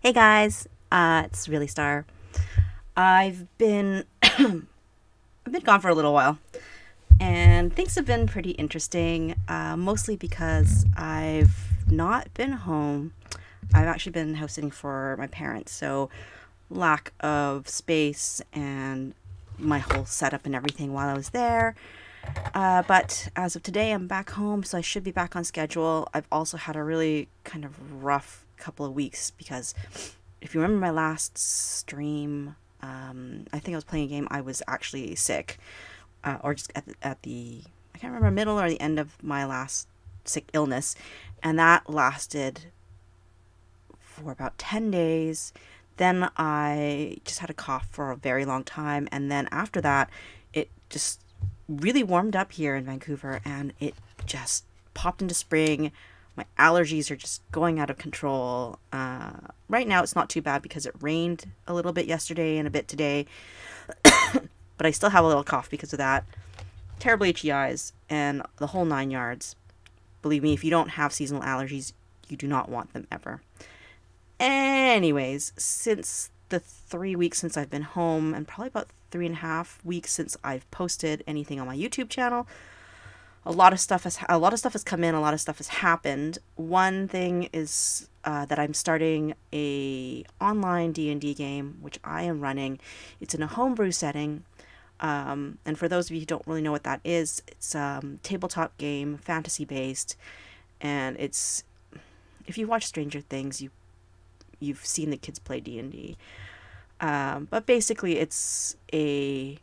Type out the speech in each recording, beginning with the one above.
Hey guys, it's Really Star. I've been I've been gone for a little while, and things have been pretty interesting. Mostly because I've not been home. I've actually been house sitting for my parents, so lack of space and my whole setup and everything while I was there. But as of today, I'm back home, so I should be back on schedule. I've also had a really kind of rough couple of weeks because if you remember my last stream, I think I was playing a game. I was actually sick, or just at the I can't remember middle or the end of my last sick illness, and that lasted for about 10 days. Then I just had a cough for a very long time, and then after that, it just really warmed up here in Vancouver, and it just popped into spring. My allergies are just going out of control. Right now, it's not too bad because it rained a little bit yesterday and a bit today, but I still have a little cough because of that. Terribly itchy eyes and the whole 9 yards. Believe me, if you don't have seasonal allergies, you do not want them ever. Anyways, since the 3 weeks since I've been home, and probably about 3.5 weeks since I've posted anything on my YouTube channel, a lot of stuff has come in. A lot of stuff has happened. One thing is that I'm starting a online D&D game, which I am running. It's in a homebrew setting. And for those of you who don't really know what that is, it's a tabletop game, fantasy based, and it's if you watch Stranger Things, you've seen the kids play D&D. But basically, it's a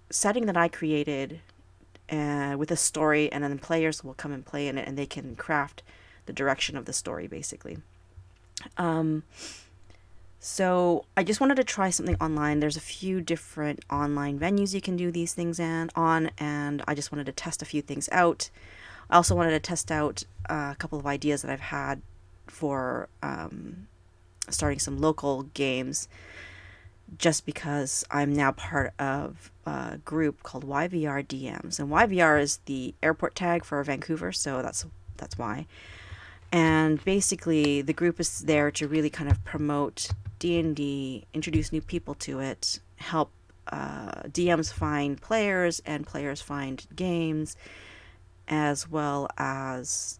setting that I created with a story, and then players will come and play in it, and they can craft the direction of the story, basically. Um, so I just wanted to try something online. There's a few different online venues you can do these things on, and I just wanted to test a few things out. I also wanted to test out a couple of ideas that I've had for starting some local games, just because I'm now part of a group called YVR DMs, and YVR is the airport tag for Vancouver, so that's why. And basically, the group is there to really kind of promote D&D, introduce new people to it, help DMs find players and players find games, as well as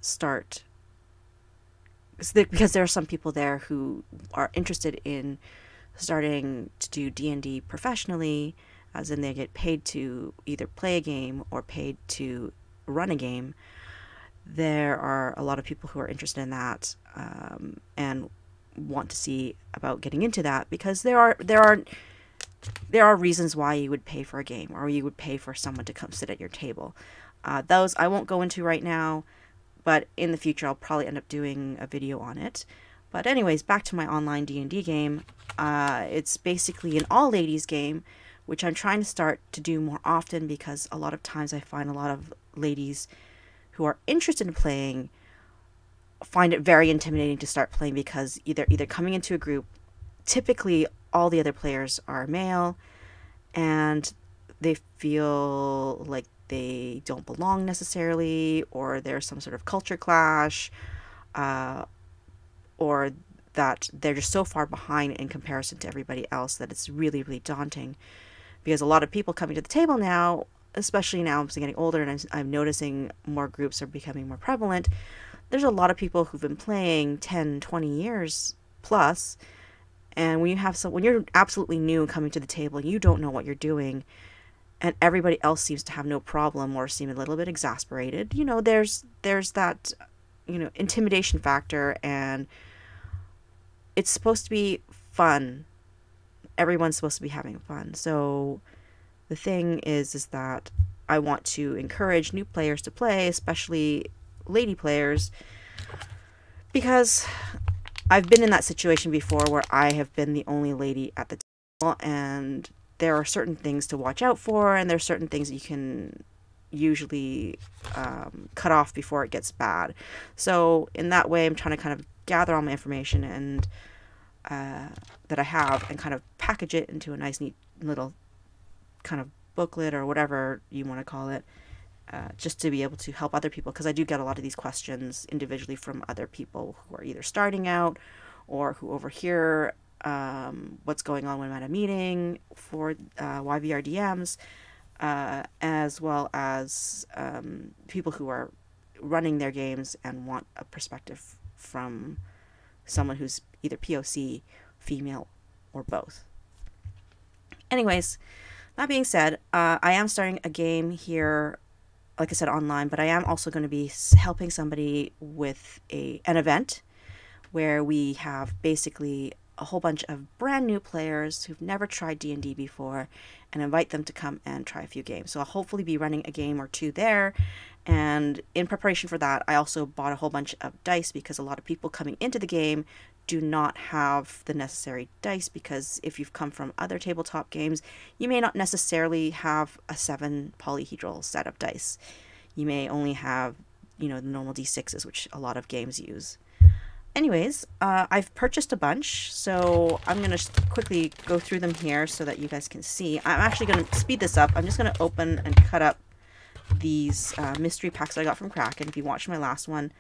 start because there are some people there who are interested in starting to do D&D professionally, as in they get paid to either play a game or paid to run a game. There are a lot of people who are interested in that, and want to see about getting into that, because there are reasons why you would pay for a game, or you would pay for someone to come sit at your table. Those I won't go into right now, but in the future I'll probably end up doing a video on it. But anyways, back to my online D&D game. It's basically an all-ladies game, which I'm trying to start to do more often, because a lot of times I find a lot of ladies who are interested in playing find it very intimidating to start playing, because either coming into a group, typically all the other players are male, and they feel like they don't belong necessarily, or there's some sort of culture clash, uh, or that they're just so far behind in comparison to everybody else that it's really, really daunting. Because a lot of people coming to the table now, especially now I'm getting older and I'm noticing more groups are becoming more prevalent, there's a lot of people who've been playing 10, 20 years plus, and when you're absolutely new and coming to the table, you don't know what you're doing, and everybody else seems to have no problem or seem a little bit exasperated. There's that, intimidation factor, and it's supposed to be fun. Everyone's supposed to be having fun. So the thing is that I want to encourage new players to play, especially lady players, because I've been in that situation before where I have been the only lady at the table, and there are certain things to watch out for, and there's certain things that you can usually cut off before it gets bad. So in that way, I'm trying to kind of gather all my information and that I have, and kind of package it into a nice, neat little kind of booklet or whatever you want to call it, just to be able to help other people, because I do get a lot of these questions individually from other people who are either starting out or who overhear what's going on when I'm at a meeting for YVR DMs, as well as people who are running their games and want a perspective from someone who's either POC, female, or both. Anyways, that being said, I am starting a game here, like I said, online, but I am also going to be helping somebody with an event where we have basically a whole bunch of brand new players who've never tried D&D before, and invite them to come and try a few games. So I'll hopefully be running a game or two there. And in preparation for that, I also bought a whole bunch of dice, because a lot of people coming into the game do not have the necessary dice, because if you've come from other tabletop games, you may not necessarily have a 7 polyhedral set of dice. You may only have, the normal D6s, which a lot of games use. Anyways, I've purchased a bunch, so I'm going to quickly go through them here so that you guys can see. I'm actually going to speed this up. I'm just going to open and cut up these mystery packs that I got from Kraken. If you watched my last one,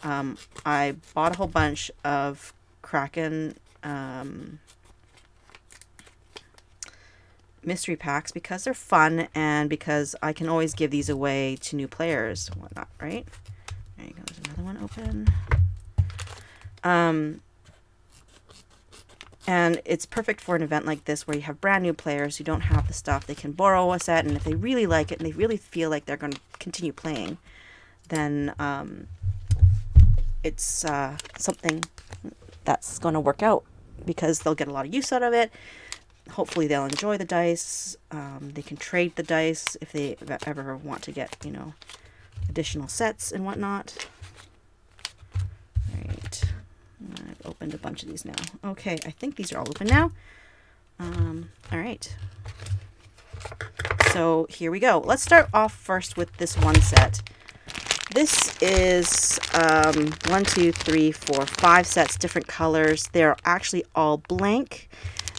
I bought a whole bunch of Kraken mystery packs because they're fun and because I can always give these away to new players and whatnot, right? There you go. There's another one open. And it's perfect for an event like this where you have brand new players who don't have the stuff. They can borrow a set, and if they really like it and they really feel like they're going to continue playing, then it's something that's going to work out, because they'll get a lot of use out of it. Hopefully they'll enjoy the dice. They can trade the dice if they ever want to get, additional sets and whatnot. Right. I've opened a bunch of these now. Okay, I think these are all open now. All right. So here we go. Let's start off first with this one set. This is 1, 2, 3, 4, 5 sets, different colors. They're actually all blank.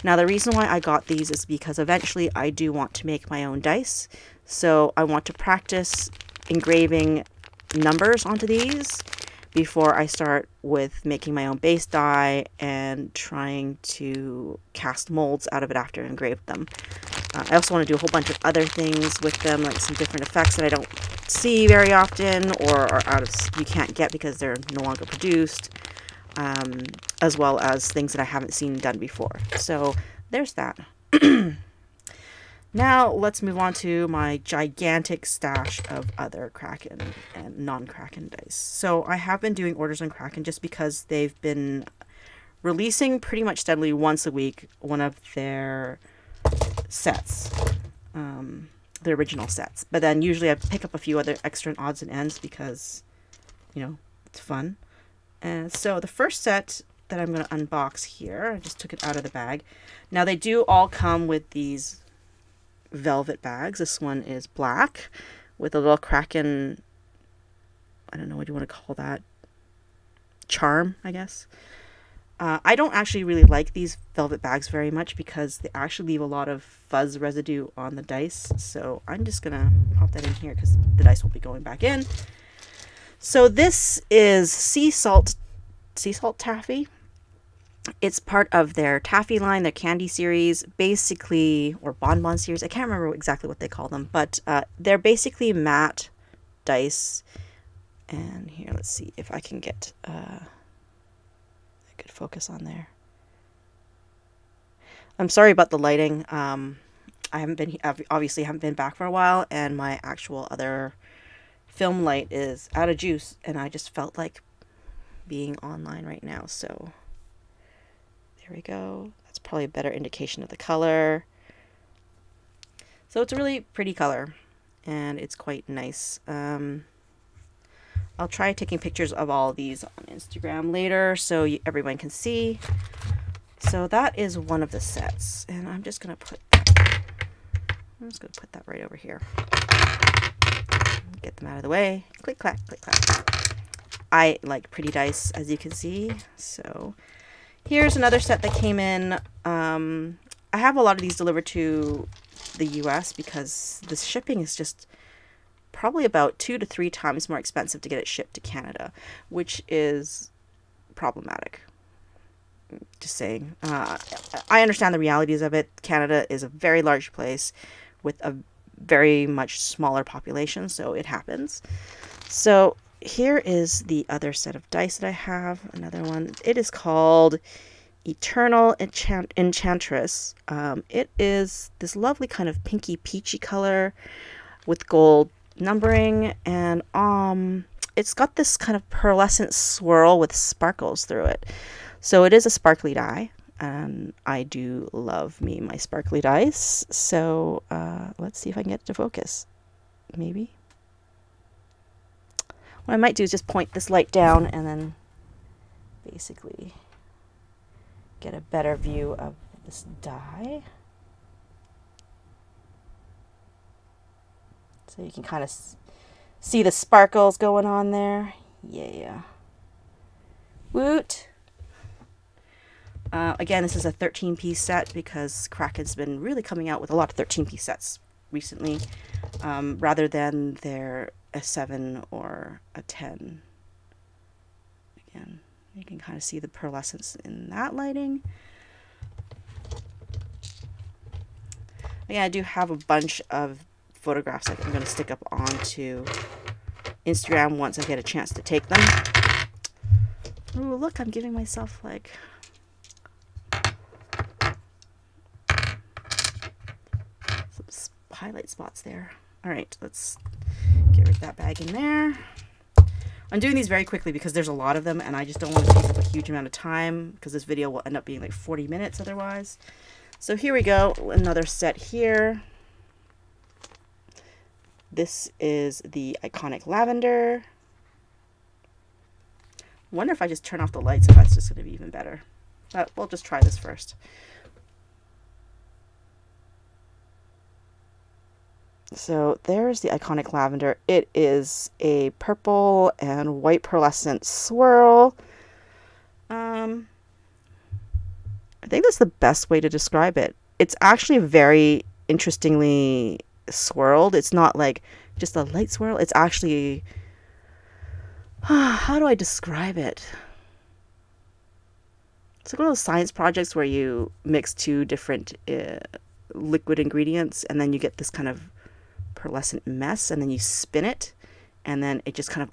Now, the reason why I got these is because eventually I do want to make my own dice. So I want to practice engraving numbers onto these before I start with making my own base die and trying to cast molds out of it after I engraved them. I also want to do a whole bunch of other things with them, like some different effects that I don't see very often or are you can't get because they're no longer produced, as well as things that I haven't seen done before. So there's that. Now let's move on to my gigantic stash of other Kraken and non-Kraken dice. So I have been doing orders on Kraken just because they've been releasing pretty much steadily once a week one of their sets, the original sets. But then usually I pick up a few other extra odds and ends because, it's fun. And so the first set that I'm going to unbox here, I just took it out of the bag. Now they do all come with these velvet bags. This one is black with a little Kraken, I don't know, what do you want to call that? Charm, I guess. I don't actually really like these velvet bags very much because they actually leave a lot of fuzz residue on the dice. So I'm just going to pop that in here because the dice will be going back in. So this is sea salt taffy. It's part of their taffy line, their candy series, basically, or bonbon series. I can't remember exactly what they call them, but they're basically matte dice. And here, let's see if I can get a good focus on there. I'm sorry about the lighting. I obviously haven't been back for a while, and my actual other film light is out of juice, and I just felt like being online right now, so there we go. That's probably a better indication of the color. So it's a really pretty color, and it's quite nice. I'll try taking pictures of all of these on Instagram later so everyone can see. So that is one of the sets, and I'm just gonna put that right over here. Get them out of the way. Click clack, click clack. I like pretty dice, as you can see. So here's another set that came in. I have a lot of these delivered to the US because the shipping is just probably about 2 to 3 times more expensive to get it shipped to Canada, which is problematic. Just saying. I understand the realities of it. Canada is a very large place with a very much smaller population, so it happens. So here is the other set of dice that I have. Another one. It is called Eternal Enchantress. It is this lovely kind of pinky peachy color with gold numbering, and it's got this kind of pearlescent swirl with sparkles through it. So it is a sparkly die, and I do love me my sparkly dice. So let's see if I can get it to focus. Maybe. What I might do is just point this light down and then basically get a better view of this die. So you can kind of see the sparkles going on there. Yeah. Woot! Again, this is a 13-piece set because Kraken's been really coming out with a lot of 13-piece sets recently, rather than their a 7 or a 10. Again, you can kind of see the pearlescence in that lighting. Again, I do have a bunch of photographs that I'm going to stick up onto Instagram once I get a chance to take them. Ooh, look, I'm giving myself like some highlight spots there. All right, let's get rid of that bag in there. I'm doing these very quickly because there's a lot of them and I just don't want to take up a huge amount of time because this video will end up being like 40 minutes otherwise. So here we go, another set here. This is the Iconic Lavender. I wonder if I just turn off the lights if that's just going to be even better. But we'll just try this first. So there's the Iconic Lavender. It is a purple and white pearlescent swirl. I think that's the best way to describe it. It's actually very interestingly swirled. It's not like just a light swirl. It's actually, how do I describe it? It's like one of those science projects where you mix two different liquid ingredients and then you get this kind of pearlescent mess, and then you spin it and then it just kind of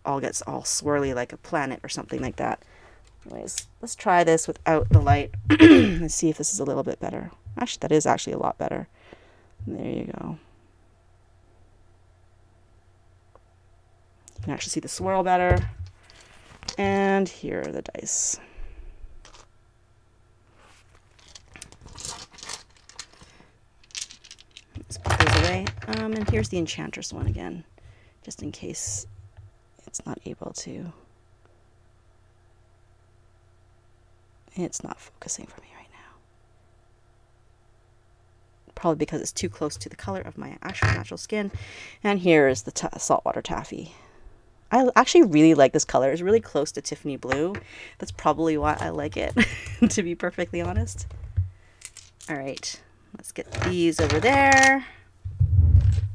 all gets all swirly like a planet or something like that. Anyways, let's try this without the light. Let's see if this is a little bit better. Actually, that is actually a lot better. There you go. You can actually see the swirl better. And here are the dice. Let's put those away. And here's the Enchantress one again, just in case it's not able to. It's not focusing for me right now. Probably because it's too close to the color of my actual natural skin. And here is the saltwater taffy. I actually really like this color. It's really close to Tiffany blue. That's probably why I like it, to be perfectly honest. All right, let's get these over there.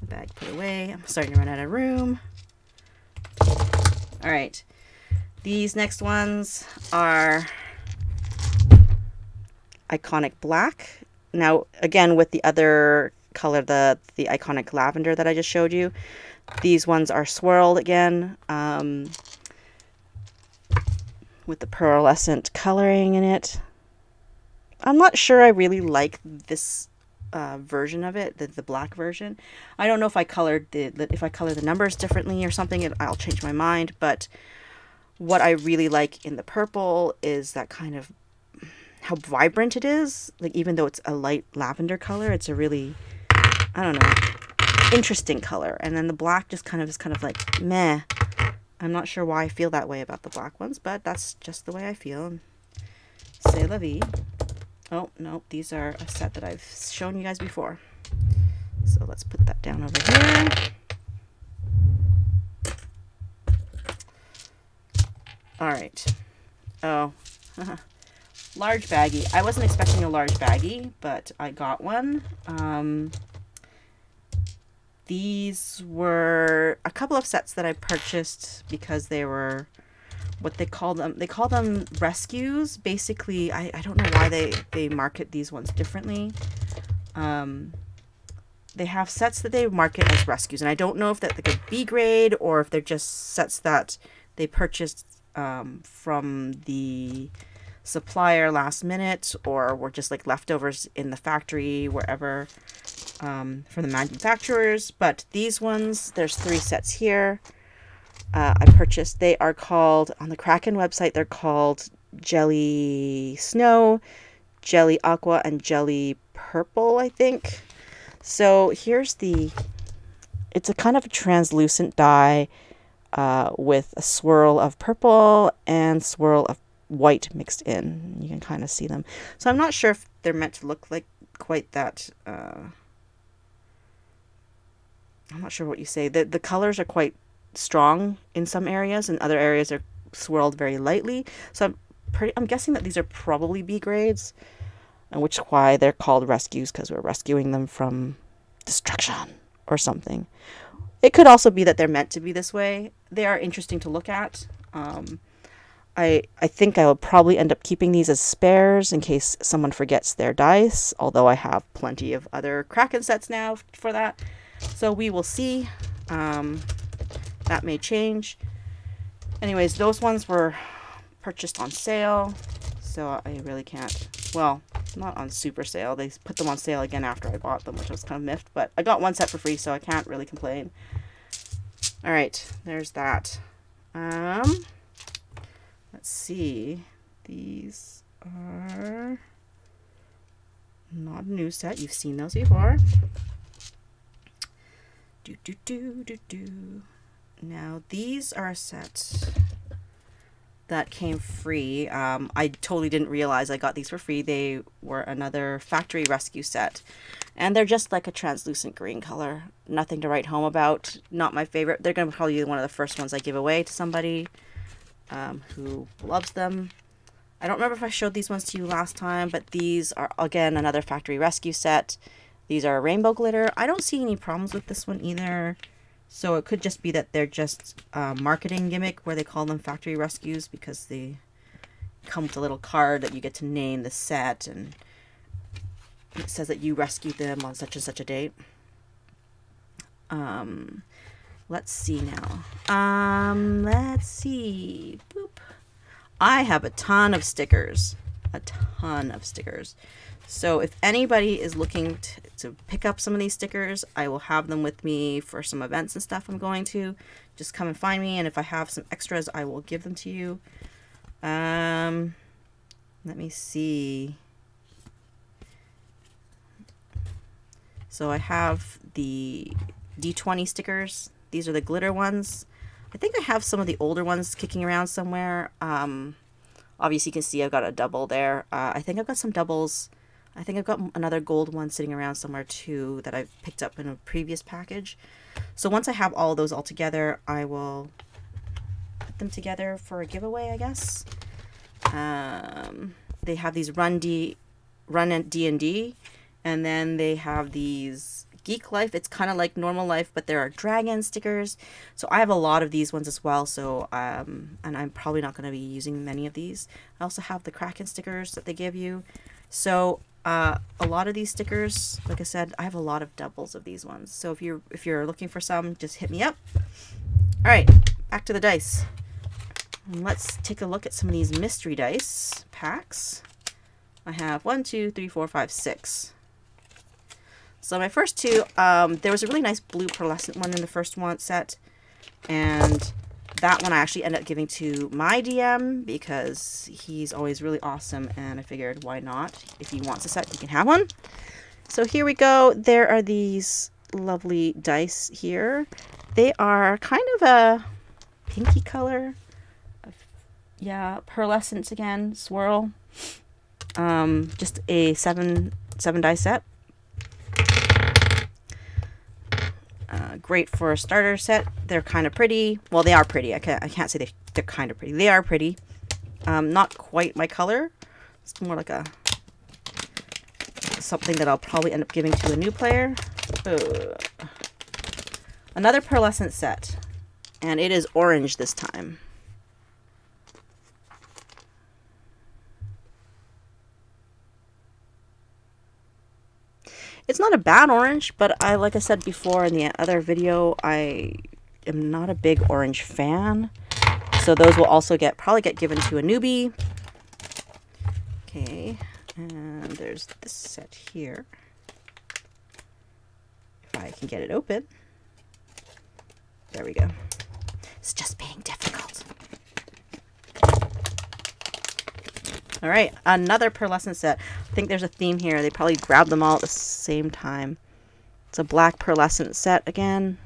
The bag put away. I'm starting to run out of room. All right, these next ones are Iconic Black. Now, again, with the other color, the Iconic Lavender that I just showed you, these ones are swirled again, with the pearlescent coloring in it. I'm not sure I really like this version of it, the black version. I don't know if I colored if I color the numbers differently or something, I'll change my mind. But what I really like in the purple is that kind of how vibrant it is. Like, even though it's a light lavender color, it's a really, I don't know, interesting color. And then the black just kind of is kind of like meh. I'm not sure why I feel that way about the black ones, but that's just the way I feel. C'est la vie. Oh no, these are a set that I've shown you guys before, so let's put that down over here. All right. Oh, large baggie. I wasn't expecting a large baggie, but I got one. These were a couple of sets that I purchased because they were what they call them. They call them rescues. Basically, I don't know why they market these ones differently. They have sets that they market as rescues, and I don't know if that's like a B grade or if they're just sets that they purchased from the supplier last minute, or were just like leftovers in the factory, wherever, from the manufacturers. But these ones, there's 3 sets here. I purchased. They are called, on the Kraken website, they're called Jelly Snow, Jelly Aqua, and Jelly Purple, I think. So here's it's a kind of a translucent dye with a swirl of purple and swirl of white mixed in. You can kind of see them. So I'm not sure if they're meant to look like quite that. I'm not sure what you say. The colors are quite strong in some areas, and other areas are swirled very lightly. So I'm guessing that these are probably B grades, and which is why they're called rescues, because we're rescuing them from destruction or something. It could also be that they're meant to be this way. They are interesting to look at. I think I will probably end up keeping these as spares in case someone forgets their dice, although I have plenty of other Kraken sets now for that. So we will see. That may change. Anyways, those ones were purchased on sale, so I really can't, well, not on super sale. They put them on sale again after I bought them, which I was kind of miffed, but I got one set for free, so I can't really complain. Alright, there's that. Let's see. These are not a new set. You've seen those before. Now, these are a set that came free. I totally didn't realize I got these for free. They were another factory rescue set, and they're just like a translucent green color. Nothing to write home about. Not my favorite. They're going to probably be one of the first ones I give away to somebody who loves them. I don't remember if I showed these ones to you last time, but these are, again, another factory rescue set. These are rainbow glitter. I don't see any problems with this one either. So it could just be that they're just a marketing gimmick where they call them factory rescues, because they come with a little card that you get to name the set, and it says that you rescued them on such and such a date. Let's see now. Let's see. Boop. I have a ton of stickers. A ton of stickers. So if anybody is looking to pick up some of these stickers, I will have them with me for some events and stuff I'm going to. Just come and find me, and if I have some extras, I will give them to you. Let me see. So I have the D20 stickers. These are the glitter ones. I think I have some of the older ones kicking around somewhere. Obviously you can see I've got a double there. I think I've got some doubles. I think I've got another gold one sitting around somewhere too that I've picked up in a previous package. So once I have all of those all together, I will put them together for a giveaway, I guess. They have these Run and D&D, and then they have these Geek Life. It's kind of like Normal Life, but there are dragon stickers. So I have a lot of these ones as well. So and I'm probably not going to be using many of these. I also have the Kraken stickers that they give you. So a lot of these stickers, like I said, I have a lot of doubles of these ones. So if you're looking for some, just hit me up. All right, back to the dice. Let's take a look at some of these mystery dice packs. I have 1, 2, 3, 4, 5, 6. So my first two, there was a really nice blue pearlescent one in the first one set, and that one I actually ended up giving to my DM because he's always really awesome, and I figured why not? If he wants a set, he can have one. So here we go. There are these lovely dice here. They are kind of a pinky color. Yeah, pearlescent again, swirl. Just a seven die set. Great for a starter set. They're kind of pretty. Well, they are pretty. I can't say they're kind of pretty. They are pretty. Not quite my color. It's more like something that I'll probably end up giving to a new player. Another pearlescent set, and it is orange this time. It's not a bad orange, but like I said before in the other video, I am not a big orange fan. So those will also probably get given to a newbie. Okay, and there's this set here. If I can get it open. There we go. It's just being difficult. All right, another pearlescent set. I think there's a theme here. They probably grabbed them all at the same time. It's a black pearlescent set again.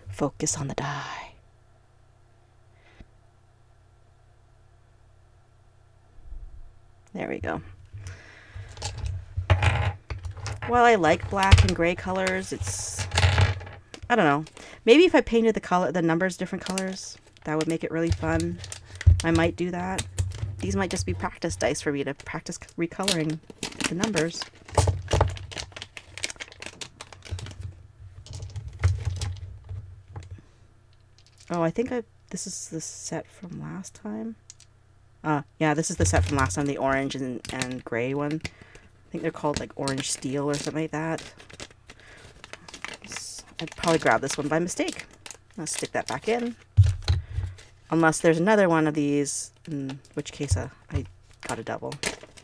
Focus on the die. There we go. While I like black and gray colors, I don't know. Maybe if I painted the numbers different colors, that would make it really fun. I might do that. These might just be practice dice for me to practice recoloring the numbers. Oh, I think this is the set from last time. Yeah, this is the set from last time, the orange and gray one. I think they're called like orange steel or something like that. I'd probably grab this one by mistake. Let's stick that back in. Unless there's another one of these, in which case I got a double,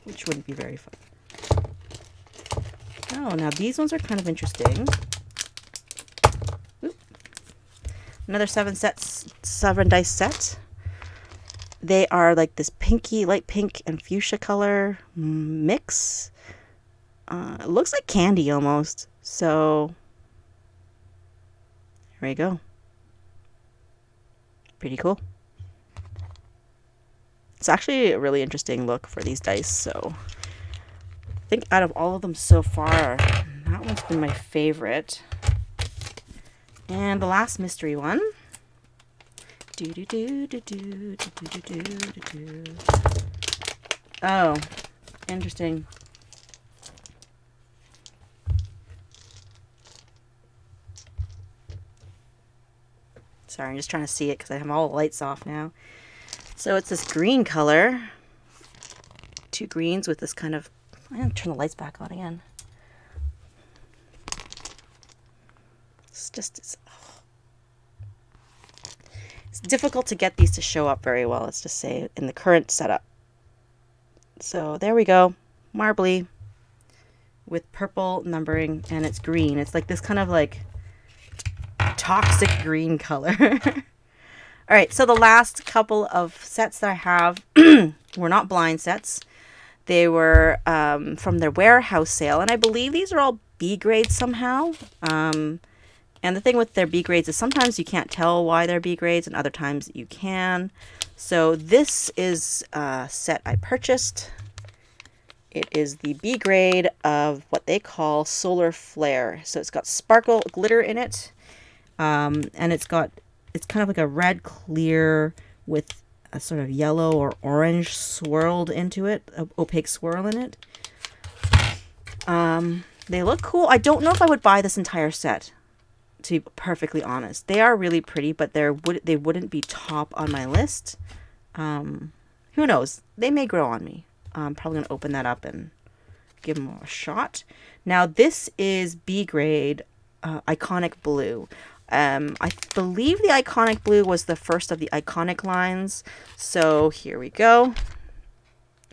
which wouldn't be very fun. Oh, now these ones are kind of interesting. Oop. Another 7 dice set. They are like this pinky, light pink and fuchsia color mix. It looks like candy almost. So there you go. Pretty cool. It's actually a really interesting look for these dice. So I think out of all of them so far, that one's been my favorite. And the last mystery one. Oh, interesting. Sorry, I'm just trying to see it because I have all the lights off now. So it's this green color. 2 greens with this kind of... I'm going to turn the lights back on again. It's difficult to get these to show up very well, let's just say, in the current setup. So there we go. Marbly with purple numbering, and it's green. It's like this kind of like toxic green color. All right, so the last couple of sets that I have were not blind sets. They were from their warehouse sale, and I believe these are all B grades somehow. And the thing with their B grades is sometimes you can't tell why they're B grades, and other times you can. So this is a set I purchased. It is the B grade of what they call Solar Flare. So it's got sparkle glitter in it. And it's kind of like a red clear with a sort of yellow or orange swirled into it, an opaque swirl in it. They look cool. I don't know if I would buy this entire set, to be perfectly honest. They are really pretty, but they wouldn't be top on my list. Who knows? They may grow on me. I'm probably going to open that up and give them a shot. Now, this is B grade Iconic Blue. I believe the Iconic Blue was the first of the Iconic lines. So here we go.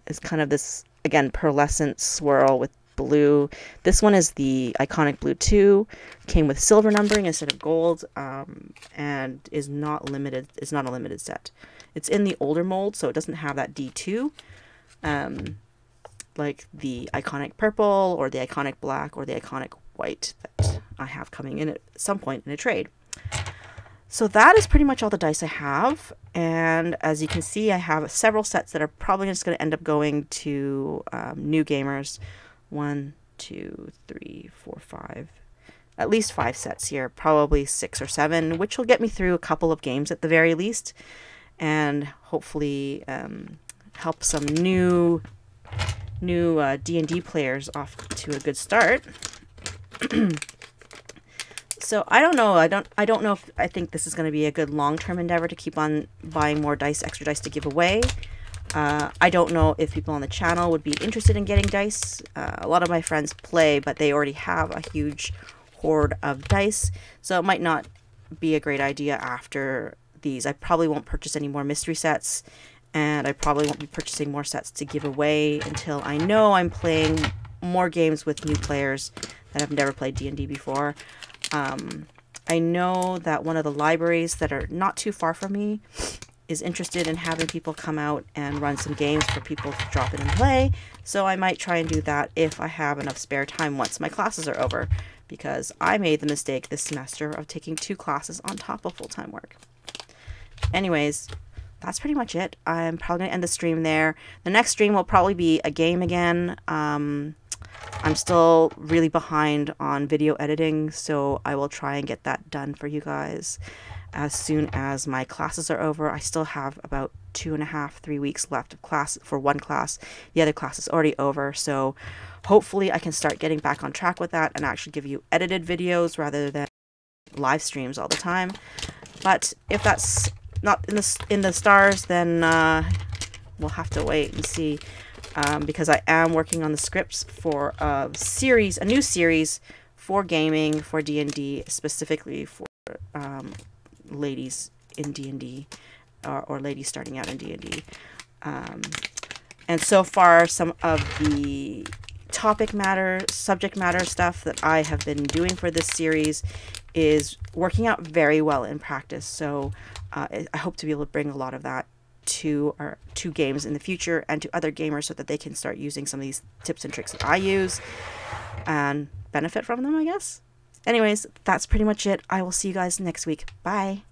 It's kind of this, again, pearlescent swirl with blue. This one is the Iconic Blue 2. Came with silver numbering instead of gold, and is not limited. It's not a limited set. It's in the older mold, so it doesn't have that D2, like the Iconic Purple or the Iconic Black or the Iconic White that I have coming in at some point in a trade. So that is pretty much all the dice I have, and as you can see, I have several sets that are probably just going to end up going to new gamers. 1, 2, 3, 4, 5, at least 5 sets here, probably 6 or 7, which will get me through a couple of games at the very least, and hopefully help some new D&D players off to a good start. So I don't know. I don't know if I think this is going to be a good long-term endeavor to keep on buying more dice, extra dice to give away. I don't know if people on the channel would be interested in getting dice. A lot of my friends play, but they already have a huge hoard of dice, so it might not be a great idea after these. I probably won't purchase any more mystery sets, and I probably won't be purchasing more sets to give away until I know I'm playing more games with new players that have never played D&D before. I know that one of the libraries that are not too far from me is interested in having people come out and run some games for people to drop in and play, so I might try and do that if I have enough spare time once my classes are over, because I made the mistake this semester of taking 2 classes on top of full-time work. Anyways, that's pretty much it. I'm probably going to end the stream there. The next stream will probably be a game again. I'm still really behind on video editing, so I will try and get that done for you guys as soon as my classes are over. I still have about 2.5, 3 weeks left of class for one class. The other class is already over, so hopefully I can start getting back on track with that and actually give you edited videos rather than live streams all the time. But if that's not in the stars, then we'll have to wait and see. Because I am working on the scripts for a new series for gaming, for D&D, specifically for ladies in D&D, or ladies starting out in D&D. And so far, some of the subject matter stuff that I have been doing for this series is working out very well in practice. So I hope to be able to bring a lot of that to games in the future and to other gamers so that they can start using some of these tips and tricks that I use and benefit from them, I guess. Anyways, that's pretty much it. I will see you guys next week. Bye.